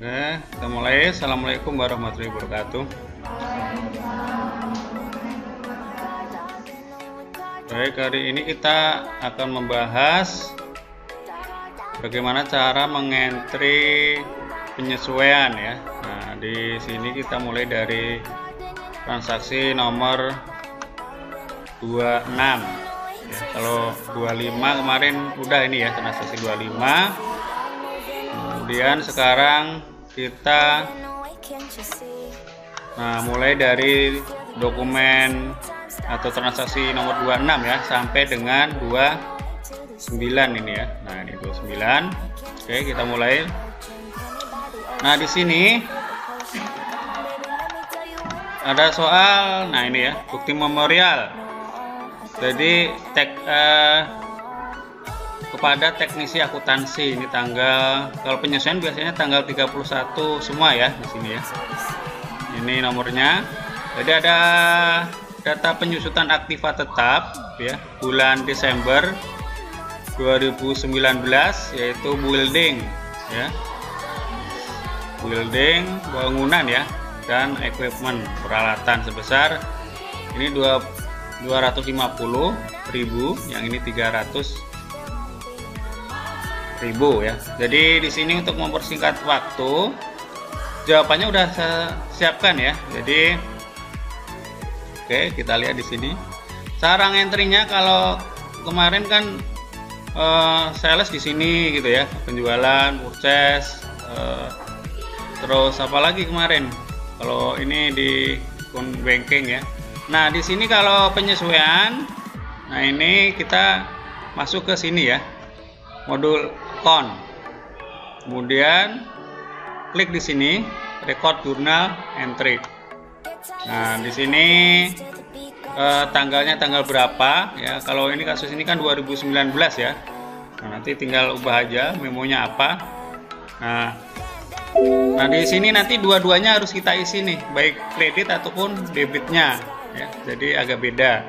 Oke, kita mulai. Assalamualaikum warahmatullahi wabarakatuh. Baik, hari ini kita akan membahas bagaimana cara mengentry penyesuaian ya. Nah, di sini kita mulai dari transaksi nomor 26 ya. Kalau 25 kemarin udah ini ya, transaksi 25. Kemudian sekarang kita mulai dari dokumen atau transaksi nomor 26 ya sampai dengan 29 ini ya. Nah, ini 29. Oke, kita mulai. Nah, di sini ada soal, nah ini ya, bukti memorial. Jadi kepada teknisi akuntansi, ini tanggal, kalau penyesuaian biasanya tanggal 31 semua ya di sini ya. Ini nomornya. Jadi ada data penyusutan aktiva tetap ya bulan Desember 2019 yaitu building ya. Building bangunan ya dan equipment peralatan sebesar ini 250.000, yang ini 300.000 ya. Jadi di sini untuk mempersingkat waktu jawabannya udah saya siapkan ya. Jadi oke, kita lihat di sini. Cara entry-nya kalau kemarin kan sales di sini gitu ya, penjualan, purchase, terus apalagi kemarin. Kalau ini di akun banking ya. Nah, di sini kalau penyesuaian, nah ini kita masuk ke sini ya. Modul account. Kemudian klik di sini record journal entry. Nah, di sini tanggalnya tanggal berapa ya. Kalau ini kasus ini kan 2019 ya. Nah, nanti tinggal ubah aja memonya apa. Nah, di sini nanti dua-duanya harus kita isi nih, baik kredit ataupun debitnya ya. Jadi agak beda.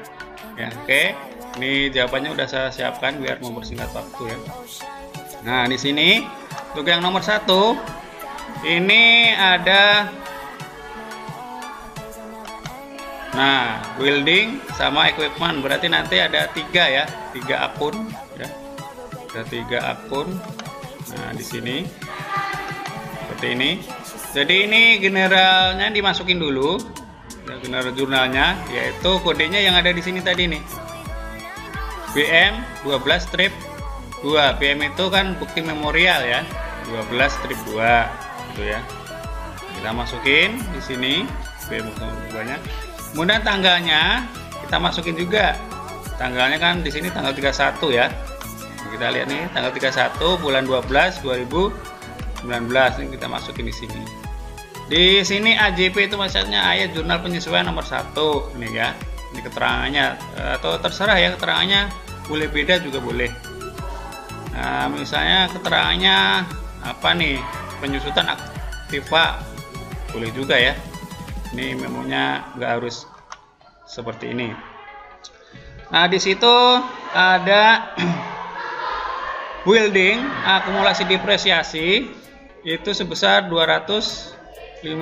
Ya, oke. Ini jawabannya udah saya siapkan biar mempersingkat waktu ya. Nah, di sini untuk yang nomor 1 ini ada building sama equipment, berarti nanti ada 3 ya, 3 akun ya. Ada 3 akun. Nah, di sini seperti ini. Jadi ini generalnya dimasukin dulu. Ya, general jurnalnya yaitu kodenya yang ada di sini tadi nih. BM 12-2. BM itu kan bukti memorial ya. 12-2 gitu ya. Kita masukin di sini BM 2-nya. Kemudian tanggalnya kita masukin juga. Tanggalnya kan di sini tanggal 31 ya. Kita lihat nih tanggal 31 bulan 12 2019 ini kita masukin di sini. Di sini AJP itu maksudnya ayat jurnal penyesuaian nomor 1 ini ya. Ini keterangannya atau terserah ya, keterangannya boleh beda juga boleh. Nah, misalnya keterangannya apa nih, penyusutan aktiva boleh juga ya. Ini memonya nggak harus seperti ini. Nah, di situ ada building akumulasi depresiasi itu sebesar 250.000,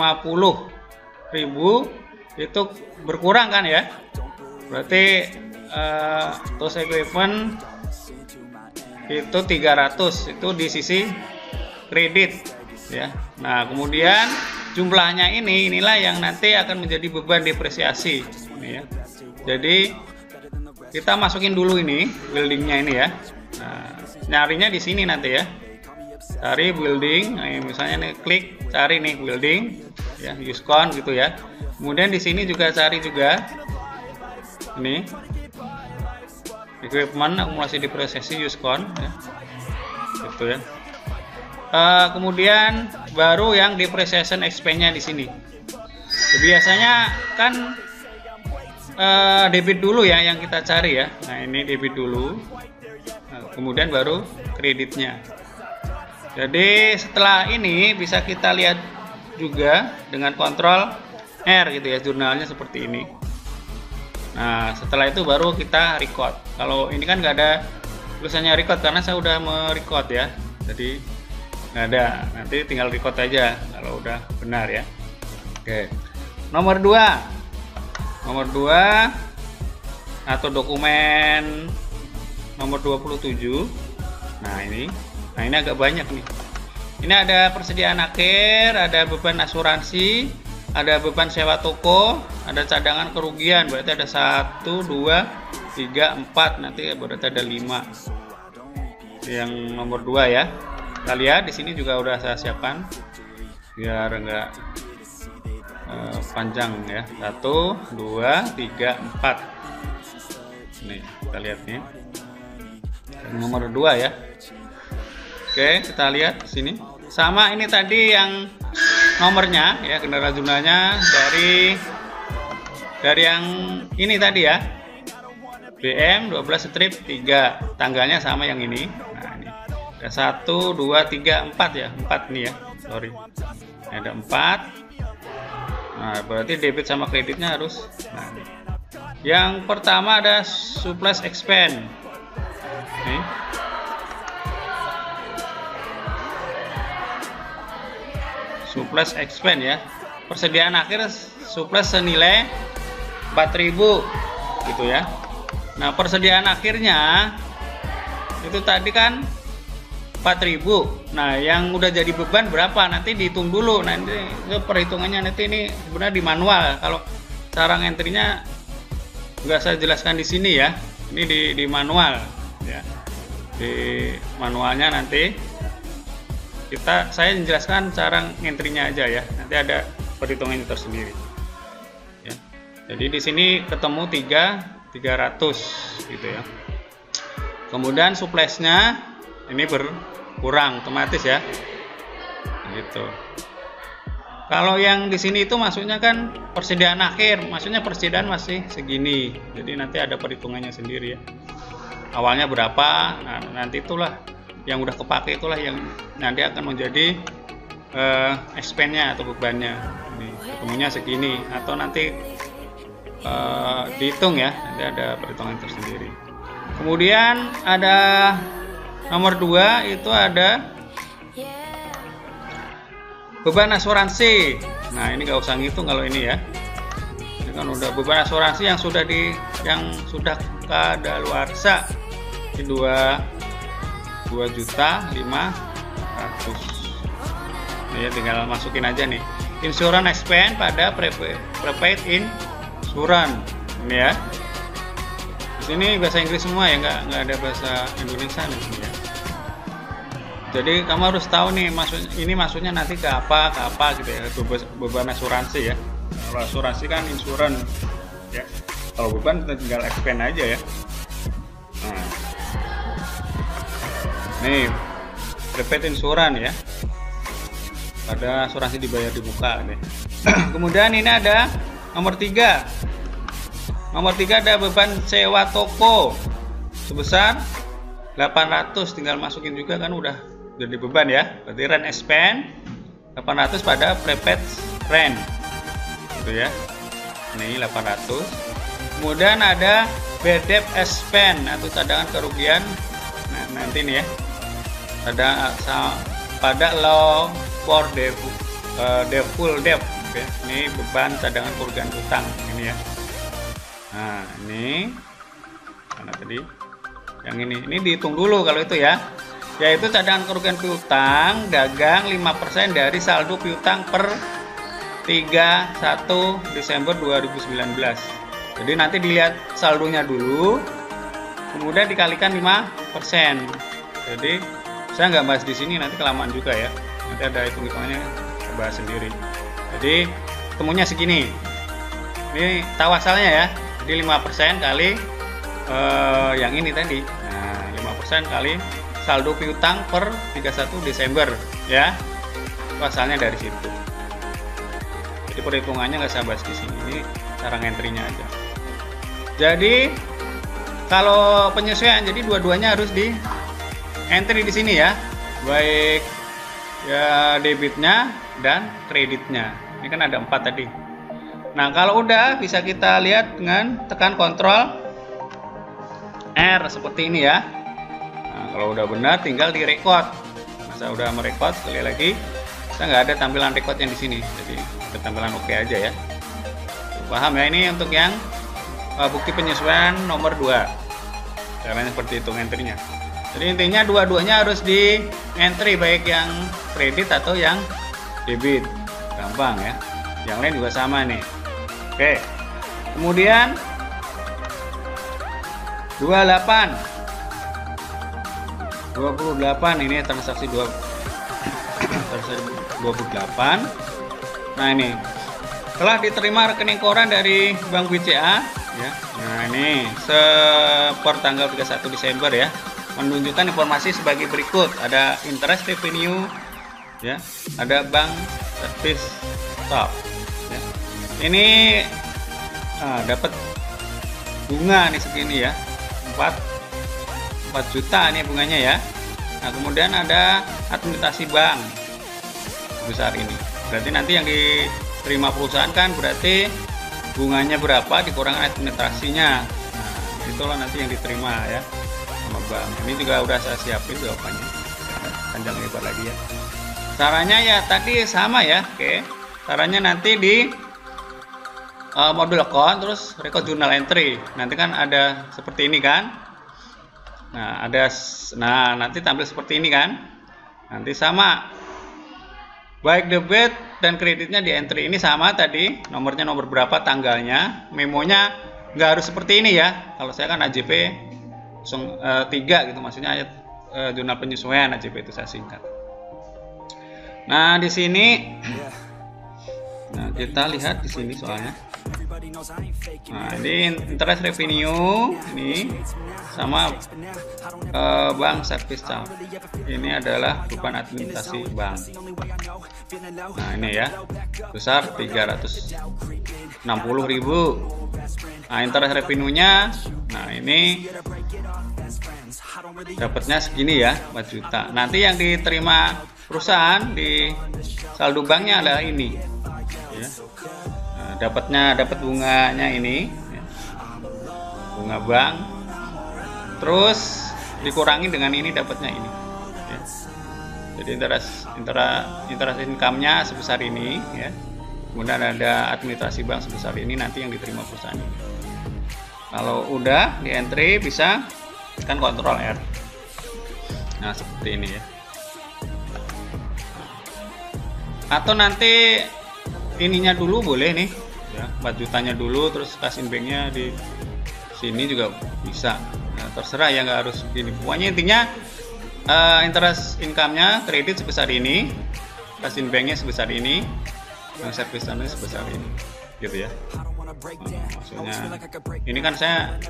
itu berkurang kan ya. Berarti terus equipment itu 300, itu di sisi kredit ya. Nah, kemudian jumlahnya inilah yang nanti akan menjadi beban depresiasi ini ya. Jadi kita masukin dulu ini buildingnya ini ya. Nah, nyarinya di sini nanti ya. Cari building, nah, misalnya nih klik cari nih building ya, use count gitu ya. Kemudian di sini juga cari juga ini equipment akumulasi depresiasi use count ya. Gitu ya. Kemudian baru yang depreciation expense-nya di sini. Biasanya kan debit dulu ya yang kita cari ya. Nah, ini debit dulu. Nah, kemudian baru kreditnya. Jadi setelah ini bisa kita lihat juga dengan kontrol R gitu ya, jurnalnya seperti ini. Nah, setelah itu baru kita record. Kalau ini kan nggak ada tulisannya record karena saya udah merecord ya. Jadi nggak ada. Nanti tinggal record aja kalau udah benar ya. Oke. Nomor 2 atau dokumen nomor 27. Nah ini agak banyak nih. Ini ada persediaan akhir, ada beban asuransi, ada beban sewa toko, ada cadangan kerugian. Berarti ada 1, 2, 3, 4. Nanti berarti ada 5. Yang nomor 2 ya. Kita lihat di sini juga udah saya siapkan biar enggak panjang ya. 1, 2, 3, 4. Nih kita lihat nih. Yang nomor 2 ya. Oke, kita lihat di sini. Sama ini tadi yang nomornya ya, kendaraan jumlahnya dari yang ini tadi ya. BM 12/3, tanggalnya sama yang ini. Nah, ini ada 1, 2, 3, 4 ya. 4 nih ya. Sorry. Ini ada 4. Nah, berarti debit sama kreditnya harus. Nah, ini. Yang pertama ada surplus expense. Nih. Surplus expense ya. Persediaan akhir surplus senilai 4.000 gitu ya. Nah, persediaan akhirnya itu tadi kan 4.000. Nah, yang udah jadi beban berapa? Nanti dihitung dulu. Nanti itu perhitungannya nanti ini sebenarnya di manual. Kalau cara entry-nya nggak saya jelaskan di sini ya. Ini di manual ya. Di manualnya nanti saya menjelaskan cara entry-nya aja ya. Nanti ada perhitungannya tersendiri. Ya. Jadi di sini ketemu 300 gitu ya. Kemudian surplusnya ini berkurang otomatis ya. Gitu. Kalau yang di sini itu maksudnya kan persediaan akhir, maksudnya persediaan masih segini. Jadi nanti ada perhitungannya sendiri ya. Awalnya berapa? Nah, nanti itulah yang udah kepake, itulah yang nanti akan menjadi expense-nya atau bebannya. Ini ketemunya segini atau nanti dihitung ya, nanti ada perhitungan tersendiri. Kemudian ada nomor 2 itu ada beban asuransi. Nah, ini nggak usah ngitung kalau ini ya. Ini kan udah beban asuransi yang sudah kadaluarsa. Ini 2.500.000. Ya, tinggal masukin aja nih. Insurance expense pada prepaid insurance. Ini ya. Di sini bahasa Inggris semua ya, nggak ada bahasa Indonesia nih ya. Jadi kamu harus tahu nih maksudnya nanti ke apa gitu ya. Beban asuransi ya. Kalau asuransi kan insurance ya. Kalau beban tinggal expense aja ya. Nah. Nih, prepaid insurance ya. Ada asuransi dibayar di muka nih. Kemudian ini ada nomor 3. Nomor 3 ada beban sewa toko sebesar 800, tinggal masukin juga kan udah jadi beban ya. Berarti rent expense 800 pada prepaid rent. Gitu ya. Ini 800. Kemudian ada bad debt expense atau cadangan kerugian. Nah, nanti nih ya. Ada pada law for full debt. Oke. Ini beban cadangan kerugian utang ini ya. Nah, ini mana tadi? Yang ini dihitung dulu kalau itu ya. Yaitu cadangan kerugian piutang dagang 5% dari saldo piutang per 31 Desember 2019. Jadi nanti dilihat saldonya dulu, kemudian dikalikan 5%. Jadi saya nggak bahas di sini, nanti kelamaan juga ya. Nanti ada hitung-hitungannya, saya bahas sendiri. Jadi ketemunya segini. Ini tahu asalnya ya. Jadi 5% kali yang ini tadi. Nah, 5% kali saldo piutang per 31 Desember ya. Itu asalnya dari situ. Jadi perhitungannya nggak saya bahas di sini. Ini cara ngentry-nya aja. Jadi kalau penyesuaian, jadi dua-duanya harus di entry di sini ya, baik ya debitnya dan kreditnya. Ini kan ada 4 tadi. Nah, kalau udah bisa kita lihat dengan tekan Ctrl R seperti ini ya. Nah, kalau udah benar tinggal direkod. saya udah merekod sekali lagi, saya nggak ada tampilan record yang di sini, jadi tampilan oke aja ya. Paham ya, ini untuk yang bukti penyesuaian nomor 2. Caranya seperti itu entry-nya. Jadi intinya dua-duanya harus di entry, baik yang kredit atau yang debit. Gampang ya. Yang lain juga sama nih. Oke. Kemudian 28 ini transaksi 28. Nah, ini telah diterima rekening koran dari Bank BCA ya. Nah, ini per tanggal 31 Desember ya. Menunjukkan informasi sebagai berikut. Ada interest revenue ya, ada bank service stop ya. Ini dapat bunga nih segini ya, 4 juta nih bunganya ya. Nah, kemudian ada administrasi bank sebesar ini. Berarti nanti yang diterima perusahaan kan berarti bunganya berapa dikurangi administrasinya. Nah, itulah nanti yang diterima ya sama bank. Ini juga udah saya siapin jawabannya, panjang lebar lagi ya. Caranya ya tadi sama ya. Oke, caranya nanti di modul account, terus record journal entry. Nanti kan ada seperti ini kan. Nah, nanti tampil seperti ini kan. Nanti sama, baik debit dan kreditnya di entry ini sama tadi, nomornya nomor berapa, tanggalnya, memonya nggak harus seperti ini ya. Kalau saya kan AJP 03 gitu, maksudnya jurnal penyesuaian AJP itu saya singkat. Nah, di sini, nah kita lihat di sini soalnya. Nah, ini interest revenue ini sama bank service charge. Ini adalah beban administrasi bank. Nah, ini ya, besar 360.000. Nah, interest revenue-nya, nah ini dapatnya segini ya, 4 juta. Nanti yang diterima perusahaan di saldo banknya adalah ini ya. Nah, dapat bunganya ini ya, bunga bank, terus dikurangi dengan ini dapatnya ini ya. Jadi interest income-nya sebesar ini ya. Kemudian ada administrasi bank sebesar ini, nanti yang diterima perusahaan ini. Kalau udah di entry bisa kan Ctrl R. Nah, seperti ini ya. Atau nanti ininya dulu boleh nih ya, 4 jutanya dulu, terus kasih banknya di sini juga bisa. Nah, terserah ya, nggak harus gini. Pokoknya intinya interest income-nya kredit sebesar ini, kasih banknya sebesar ini, yang service charge sebesar ini gitu ya. Maksudnya ini kan saya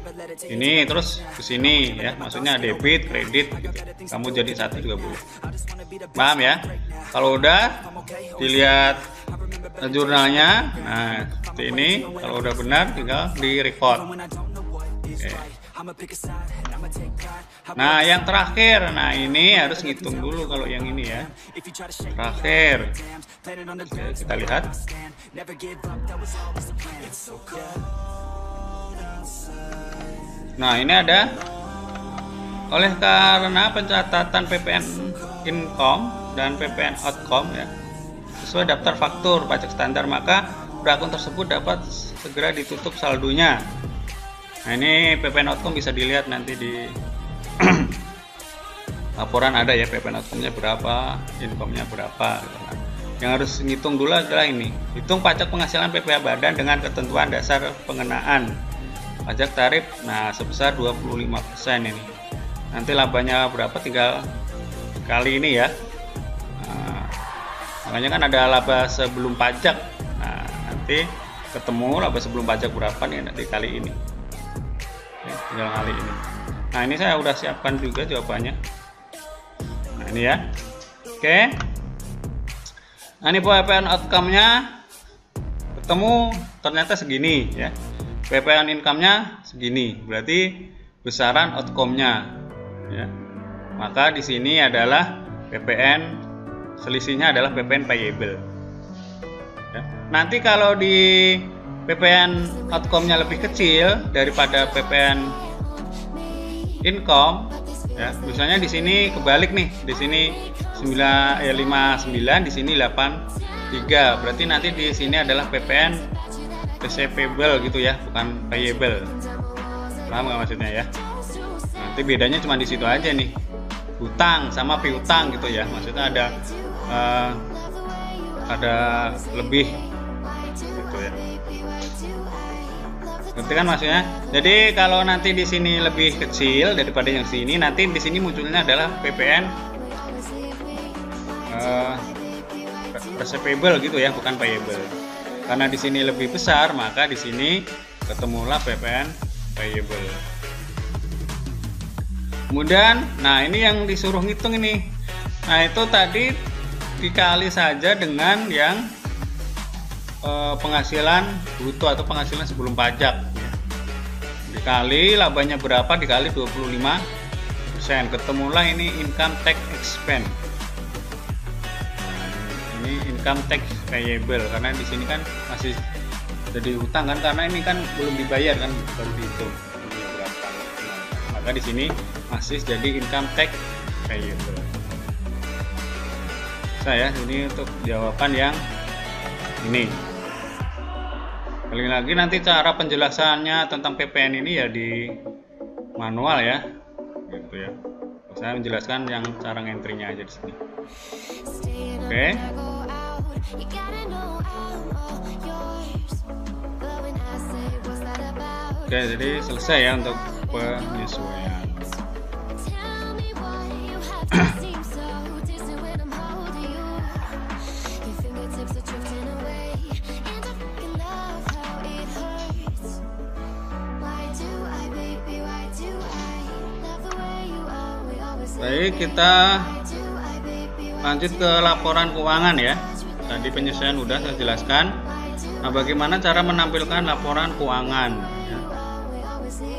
ini terus ke sini ya, maksudnya debit kredit gitu. Kamu jadi satu juga boleh. Paham ya? Kalau udah dilihat jurnalnya, nah seperti ini. Kalau udah benar tinggal di record. Oke. Nah, yang terakhir, nah ini harus ngitung dulu kalau yang ini ya. Terakhir. Oke, kita lihat. Nah, ini ada oleh karena pencatatan PPN income dan PPN outcome ya sesuai daftar faktur pajak standar, maka akun tersebut dapat segera ditutup saldonya. Nah, ini PPN outcome bisa dilihat nanti di laporan ada ya, PPN outcome-nya berapa, income-nya berapa gitu kan. Yang harus ngitung dulu adalah ini, hitung pajak penghasilan PPh badan dengan ketentuan dasar pengenaan pajak tarif, nah sebesar 25% ini. Nanti labanya berapa tinggal kali ini ya. Nah, makanya kan ada laba sebelum pajak. Nah, nanti ketemu laba sebelum pajak berapa nih nanti kali ini. Tinggal kali ini. Nah, ini saya udah siapkan juga jawabannya. Nah, ini ya. Oke. Nah, ini PPN outcome-nya ketemu ternyata segini ya. PPN income-nya segini. Berarti besaran outcome-nya ya. Maka di sini adalah PPN, selisihnya adalah PPN payable. Ya. Nanti kalau di PPN outcome-nya lebih kecil daripada PPN income ya, misalnya di sini kebalik nih, di sini 59, di sini 83. Berarti nanti di sini adalah PPN receivable gitu ya, bukan payable. Paham nggak maksudnya ya? Nanti bedanya cuma di situ aja nih, hutang sama piutang gitu ya. Maksudnya ada lebih gitu ya. Ngerti kan maksudnya? Jadi kalau nanti di sini lebih kecil daripada yang sini, nanti di sini munculnya adalah PPN receivable gitu ya, bukan payable. Karena di sini lebih besar, maka di sini ketemulah PPN payable. Kemudian, nah ini yang disuruh ngitung ini. Nah itu tadi dikali saja dengan yang penghasilan bruto atau penghasilan sebelum pajak ya. Dikali labanya berapa, dikali 25%, ketemulah ini income tax expense. Nah, ini income tax payable, karena di sini kan masih jadi hutang kan, karena ini kan belum dibayar kan, baru dihitung ini berapa. Nah, maka di sini masih jadi income tax payable. Saya ini untuk jawaban yang ini. Kali lagi nanti cara penjelasannya tentang PPN ini ya di manual ya, gitu ya. Saya menjelaskan yang cara ngentry-nya aja di sini. Oke. Oke, jadi selesai ya untuk penyesuaian. Baik, kita lanjut ke laporan keuangan ya. Tadi penyesuaian udah saya jelaskan. Nah, bagaimana cara menampilkan laporan keuangan ya.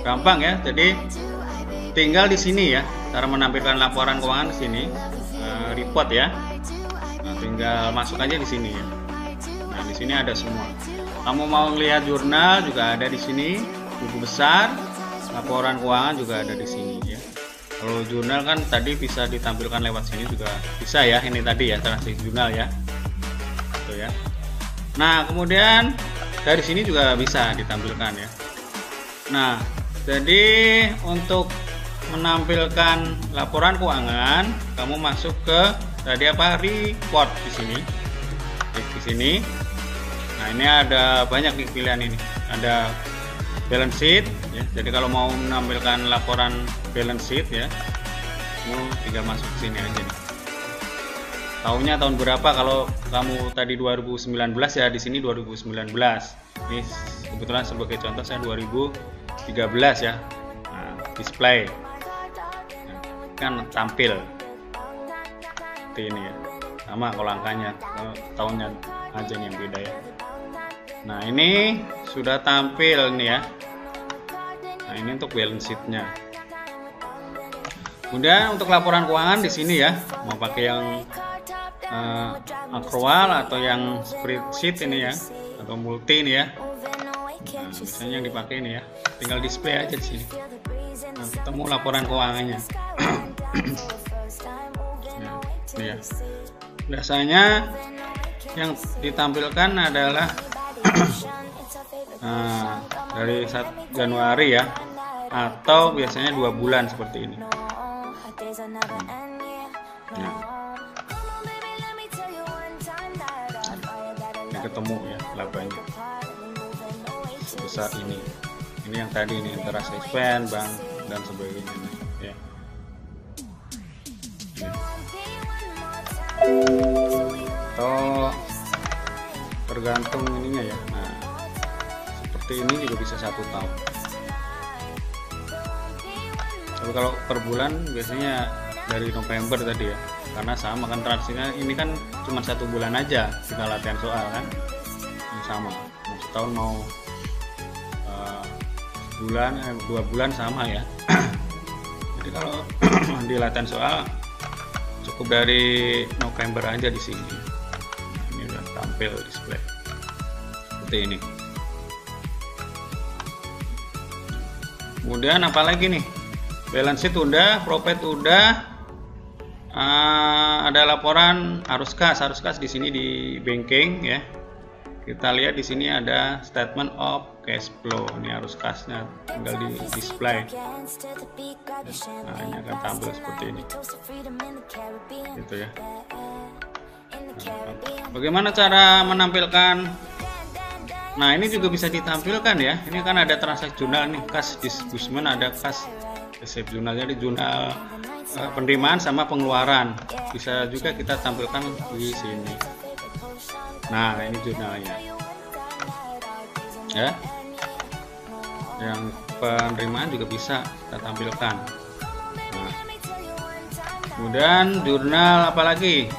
Gampang ya. Jadi tinggal di sini ya, cara menampilkan laporan keuangan di sini, report ya. Nah, tinggal masuk aja di sini ya. Nah, di sini ada semua. Kamu mau lihat jurnal juga ada di sini, buku besar, laporan keuangan juga ada di sini ya. Kalau jurnal kan tadi bisa ditampilkan lewat sini juga bisa ya, ini tadi ya transaksi jurnal ya, gitu ya. Nah kemudian dari sini juga bisa ditampilkan ya. Nah jadi untuk menampilkan laporan keuangan, kamu masuk ke tadi apa, report di sini, klik di sini. Nah ini ada banyak pilihan ini, ada balance sheet ya. Jadi kalau mau menampilkan laporan balance sheet ya, kamu tinggal masuk ke sini aja nih. Tahunnya tahun berapa, kalau kamu tadi 2019 ya di sini 2019. Ini kebetulan sebagai contoh saya 2013 ya. Nah, display. Nah, kan tampil seperti ini ya. Sama kalau angkanya, kalau tahunnya aja nih yang beda ya. Nah, ini sudah tampil nih ya. Nah, ini untuk balance sheet-nya. Kemudian untuk laporan keuangan di sini ya, mau pakai yang akrual atau yang spreadsheet ini ya, atau multi ini ya. Nah, biasanya yang dipakai ini ya, tinggal display aja di sini. Nah, ketemu laporan keuangannya. Nah, ini ya. Biasanya yang ditampilkan adalah dari 1 Januari ya, atau biasanya 2 bulan seperti ini. Nah, ini ketemu ya labanya sebesar ini. Ini yang tadi ini interest expense, bank dan sebagainya ya. Atau tergantung ininya ya. Nah, seperti ini juga bisa 1 tahun. Tapi kalau per bulan biasanya dari November tadi ya, karena sama kan transaksinya ini kan cuma 1 bulan aja kita latihan soal kan, ini sama. Mau setahun mau 2 bulan sama ya. Jadi kalau di latihan soal cukup dari November aja di sini. Ini udah tampil display seperti ini. Kemudian apalagi nih? Balance sheet udah, profit udah, ada laporan arus kas di sini di banking ya. Kita lihat di sini ada statement of cash flow. Ini arus kasnya tinggal di display. Nah, ini akan tampil seperti ini. Gitu ya. Bagaimana cara menampilkan? Nah, ini juga bisa ditampilkan ya. Ini kan ada transaksi jurnal nih, kas disbursement, ada kas receipt jurnal. Jadi jurnal penerimaan sama pengeluaran bisa juga kita tampilkan di sini. Nah, ini jurnalnya ya. Yang penerimaan juga bisa kita tampilkan. Nah, kemudian jurnal apalagi,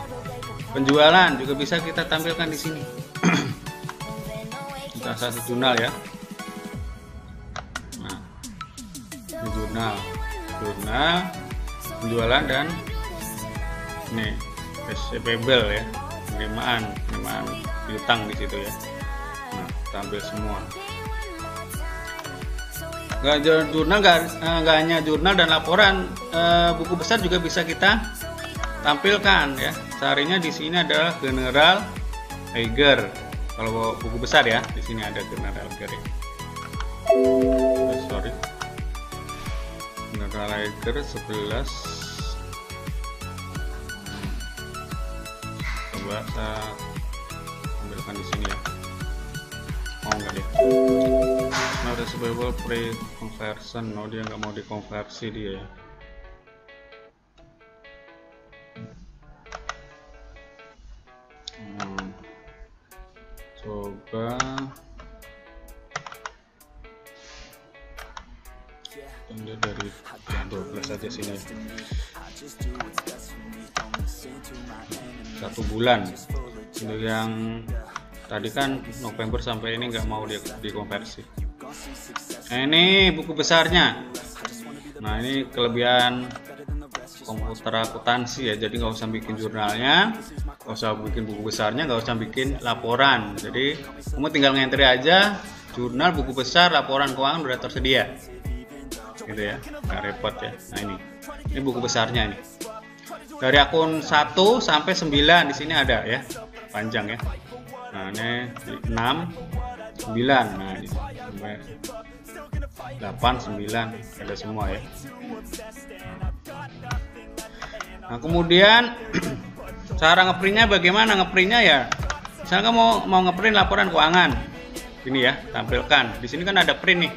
penjualan juga bisa kita tampilkan di sini. Transaksi jurnal ya. Nah, ini jurnal penjualan dan ini receivable ya, penerimaan piutang di situ ya. Nah, tampil semua. Nggak hanya jurnal dan laporan, buku besar juga bisa kita tampilkan ya. Seharinya di sini adalah General Ledger. Kalau buku besar ya, di sini ada General Ledger. Sorry. General Ledger 11. Coba saya ambilkan di sini ya. Oh enggak deh. Not receivable pre-conversion. No, dia nggak mau dikonversi dia ya. Coba tanda dari 12 saja sini. 1 bulan. Untuk yang tadi kan November sampai ini nggak mau dikonversi. Nah, ini buku besarnya. Nah, ini kelebihan komputer akuntansi ya. Jadi nggak usah bikin jurnalnya, nggak usah bikin buku besarnya, nggak usah bikin laporan. Jadi kamu tinggal ngentri aja jurnal, buku besar, laporan keuangan udah tersedia gitu ya, nggak repot ya. Nah, ini buku besarnya nih, dari akun 1 sampai 9 di sini ada ya, panjang ya. Nah, ini 6 9, nah ini sampai 8 9 ada semua ya. Nah, kemudian cara ngeprintnya bagaimana? Ngeprintnya ya, misalnya kamu mau ngeprint laporan keuangan, ini ya, tampilkan. Di sini kan ada print nih,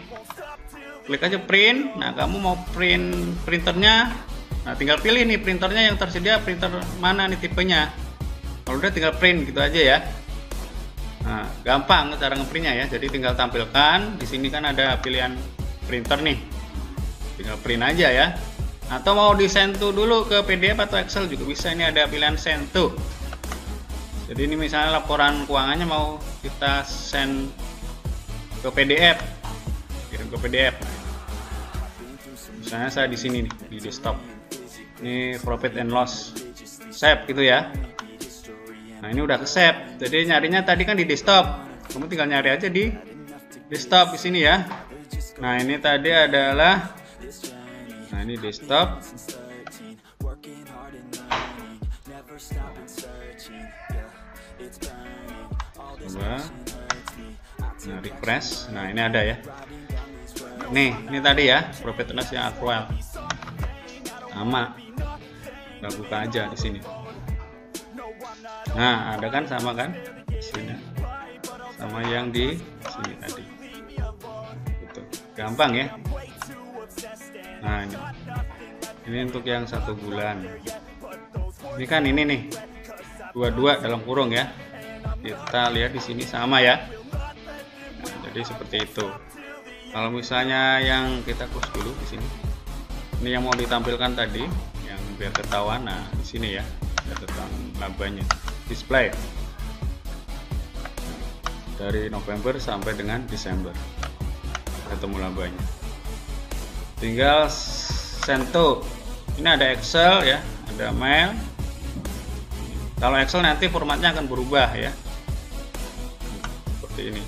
klik aja print. Nah, kamu mau print printernya, nah tinggal pilih nih printernya yang tersedia, printer mana nih tipenya. Kalau udah tinggal print gitu aja ya. Nah, gampang cara ngeprintnya ya. Jadi tinggal tampilkan. Di sini kan ada pilihan printer nih, tinggal print aja ya. Atau mau di send to dulu ke PDF atau Excel juga bisa. Ini ada pilihan send to. Jadi ini misalnya laporan keuangannya mau kita send ke PDF, kirim ke PDF. Misalnya saya di sini nih, di desktop. Ini profit and loss, save gitu ya. Nah, ini udah ke save. Jadi nyarinya tadi kan di desktop. Kamu tinggal nyari aja di desktop di sini ya. Nah, ini tadi adalah, nah ini desktop. Coba, nah refresh. Nah, ini ada ya. Nih, ini tadi ya, profit and loss yang aktual. Sama. Kita buka aja di sini. Nah, ada kan, sama kan? Di sini. Sama yang di sini tadi. Gitu. Gampang ya. Nah, ini untuk yang 1 bulan. Ini kan ini nih, 22 dalam kurung ya. Kita lihat di sini sama ya. Nah, jadi seperti itu. Kalau misalnya yang kita close dulu di sini. Ini yang mau ditampilkan tadi, yang biar ketahuan. Nah, di sini ya, ada tentang labanya, display dari November sampai dengan Desember, ketemu labanya. Tinggal send to. Ini ada Excel ya, ada mail. Kalau Excel nanti formatnya akan berubah ya, seperti ini.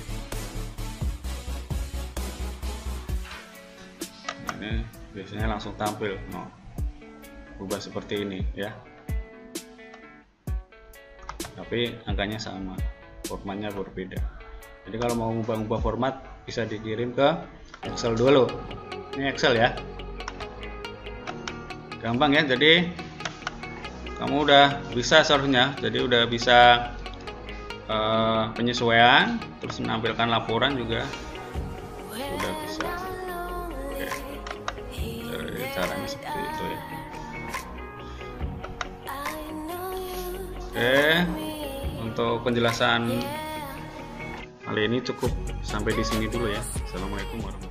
Ini biasanya langsung tampil, berubah seperti ini ya. tapi angkanya sama, formatnya berbeda. Jadi kalau mau ngubah-ubah format bisa dikirim ke Excel dulu. Ini Excel ya, gampang ya. Jadi kamu udah bisa seharusnya, jadi udah bisa penyesuaian, terus menampilkan laporan juga udah bisa. Oke. Jadi caranya seperti itu ya. Oke, untuk penjelasan kali ini cukup sampai di sini dulu ya. Assalamualaikum warahmatullahi wabarakatuh.